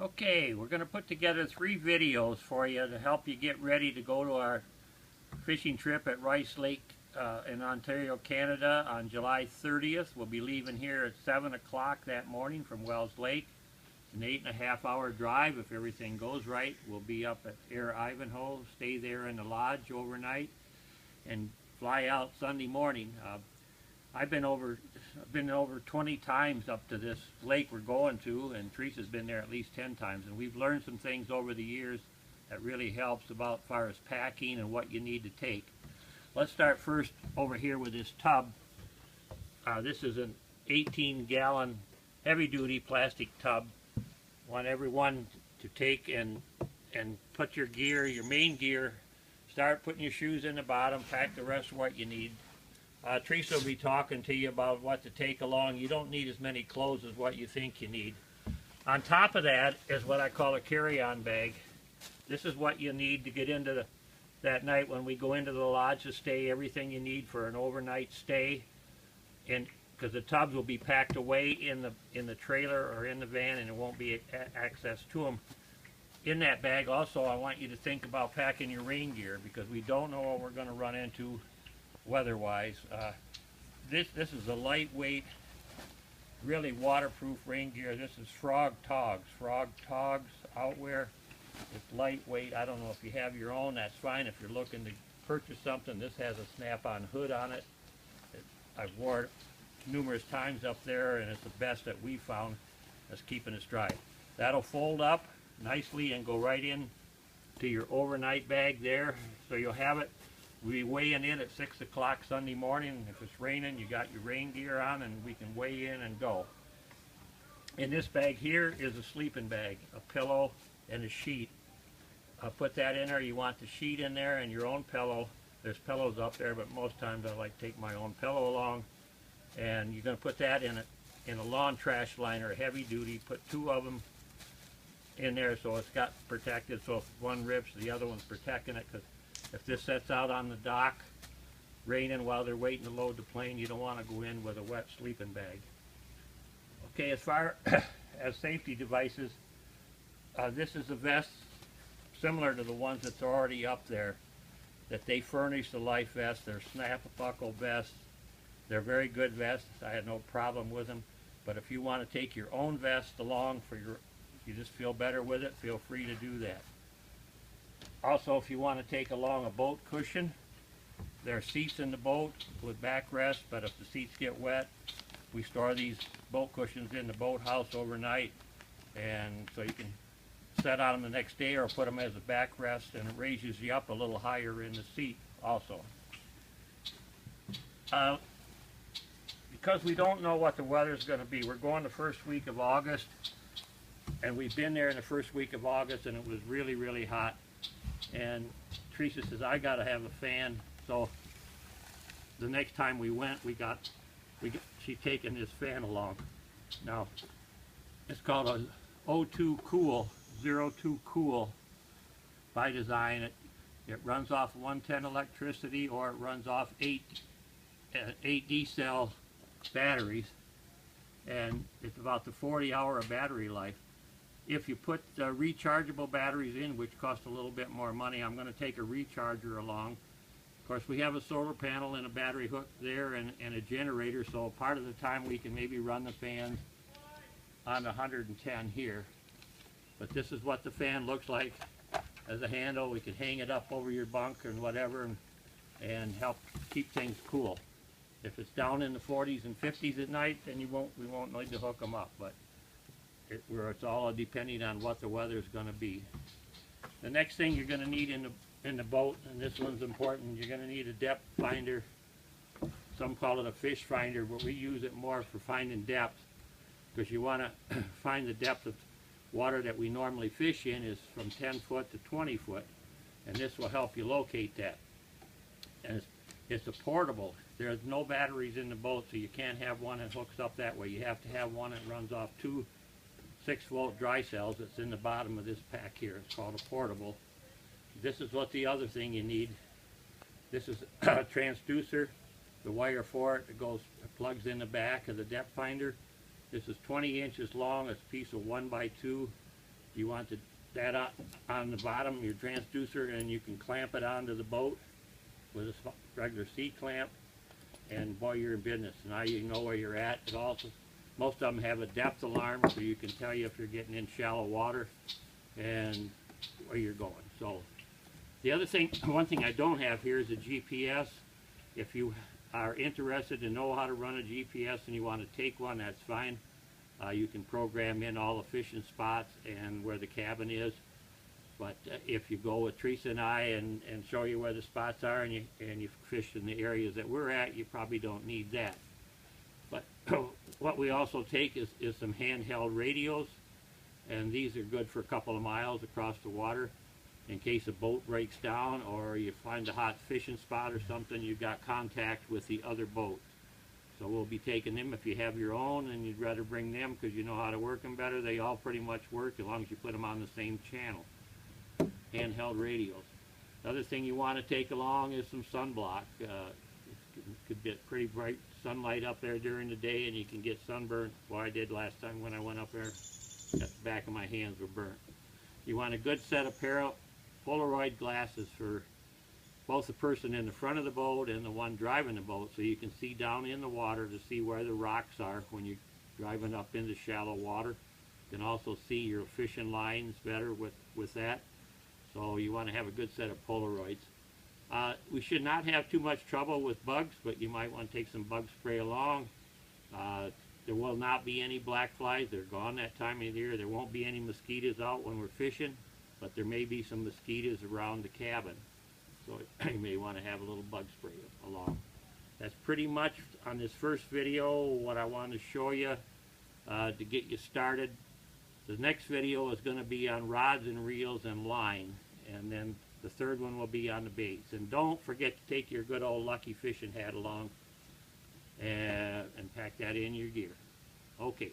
Okay, we're going to put together 3 videos for you to help you get ready to go to our fishing trip at Rice Lake in Ontario, Canada on July 30th. We'll be leaving here at 7 o'clock that morning from Wells Lake. It's an 8.5-hour drive if everything goes right. We'll be up at Air Ivanhoe, stay there in the lodge overnight, and fly out Sunday morning. I've been over 20 times up to this lake we're going to, and Teresa's been there at least 10 times, and we've learned some things over the years that really helps about as far as packing and what you need to take. Let's start first over here with this tub. This is an 18-gallon heavy-duty plastic tub. Want everyone to take and put your gear, your main gear, start putting your shoes in the bottom, pack the rest of what you need. Teresa will be talking to you about what to take along. You don't need as many clothes as what you think you need. On top of that is what I call a carry-on bag. This is what you need to get into that night when we go into the lodge to stay, everything you need for an overnight stay. And because the tubs will be packed away in the trailer or in the van, and there won't be access to them. In that bag also, I want you to think about packing your rain gear, because we don't know what we're going to run into weather-wise. This is a lightweight, really waterproof rain gear. This is Frog Togs outwear. It's lightweight. I don't know if you have your own, that's fine. If you're looking to purchase something, this has a snap-on hood on it. I've worn it numerous times up there, and it's the best that we found that's keeping us dry. That'll fold up nicely and go right in to your overnight bag there, so you'll have it. We'll be weighing in at 6 o'clock Sunday morning. If it's raining, you got your rain gear on, and we can weigh in and go. In this bag here is a sleeping bag, a pillow, and a sheet. I'll put that in there. You want the sheet in there and your own pillow. There's pillows up there, but most times I like to take my own pillow along. And you're going to put that in a lawn trash liner, heavy duty. Put 2 of them in there so it's got protected. So if one rips, the other one's protecting it. Because if this sets out on the dock, raining while they're waiting to load the plane, you don't want to go in with a wet sleeping bag. Okay, as far as safety devices, this is a vest similar to the ones that's already up there that they furnish, the life vests. They're snap buckle vests. They're very good vests. I had no problem with them. But if you want to take your own vest along you just feel better with it, feel free to do that. Also, if you want to take along a boat cushion, there are seats in the boat with backrest, but if the seats get wet, we store these boat cushions in the boathouse overnight, and so you can set on them the next day or put them as a backrest, and it raises you up a little higher in the seat also. Because we don't know what the weather's going to be, we're going the first week of August, and we've been there in the first week of August, and it was really, really hot. And Teresa says, I got to have a fan. So the next time we went, she's taking this fan along. Now, it's called a O2 Cool, 02 Cool by design. It runs off 110 electricity, or it runs off 8 D-cell batteries, and it's about the 40-hour of battery life. If you put rechargeable batteries in, which cost a little bit more money, I'm going to take a recharger along. Of course, we have a solar panel and a battery hook there, and a generator, so part of the time we can maybe run the fans on 110 here. But this is what the fan looks like as a handle. We can hang it up over your bunk and whatever, and help keep things cool. If it's down in the 40s and 50s at night, then we won't need to hook them up. But it's all depending on what the weather is going to be. The next thing you're going to need in the boat, and this one's important, you're going to need a depth finder. Some call it a fish finder, but we use it more for finding depth, because you want to find the depth of water that we normally fish in is from 10 foot to 20 foot, and this will help you locate that. And it's a portable. There's no batteries in the boat, so you can't have one that hooks up that way. You have to have one that runs off 2 6-volt dry cells that's in the bottom of this pack here. It's called a portable. This is what the other thing you need. This is a transducer. The wire for it, it plugs in the back of the depth finder. This is 20 inches long. It's a piece of 1x2 You want that on the bottom, your transducer, and you can clamp it onto the boat with a regular C-clamp, and boy, you're in business. Now you know where you're at. It also, most of them have a depth alarm, so you can tell you if you're getting in shallow water and where you're going. So the other thing, one thing I don't have here is a GPS. If you are interested to know how to run a GPS and you want to take one, that's fine. You can program in all the fishing spots and where the cabin is. But if you go with Teresa and I and show you where the spots are and you fish in the areas that we're at, you probably don't need that. But what we also take is some handheld radios, and these are good for a couple of miles across the water. In case a boat breaks down or you find a hot fishing spot or something, you've got contact with the other boat. So we'll be taking them. If you have your own and you'd rather bring them because you know how to work them better, they all pretty much work as long as you put them on the same channel. Handheld radios. The other thing you want to take along is some sunblock. It could get pretty bright sunlight up there during the day and you can get sunburned. Well, I did last time when I went up there. The back of my hands were burnt. You want a good set of Polaroid glasses for both the person in the front of the boat and the one driving the boat, so you can see down in the water to see where the rocks are when you're driving up into shallow water. You can also see your fishing lines better with that. So you want to have a good set of Polaroids. We should not have too much trouble with bugs, but you might want to take some bug spray along. There will not be any black flies. They're gone that time of year. There won't be any mosquitoes out when we're fishing, but there may be some mosquitoes around the cabin. So you may want to have a little bug spray along. That's pretty much on this first video what I want to show you to get you started. The next video is going to be on rods and reels and line, and then the third one will be on the baits. And don't forget to take your good old Lucky fishing hat along and pack that in your gear. Okay.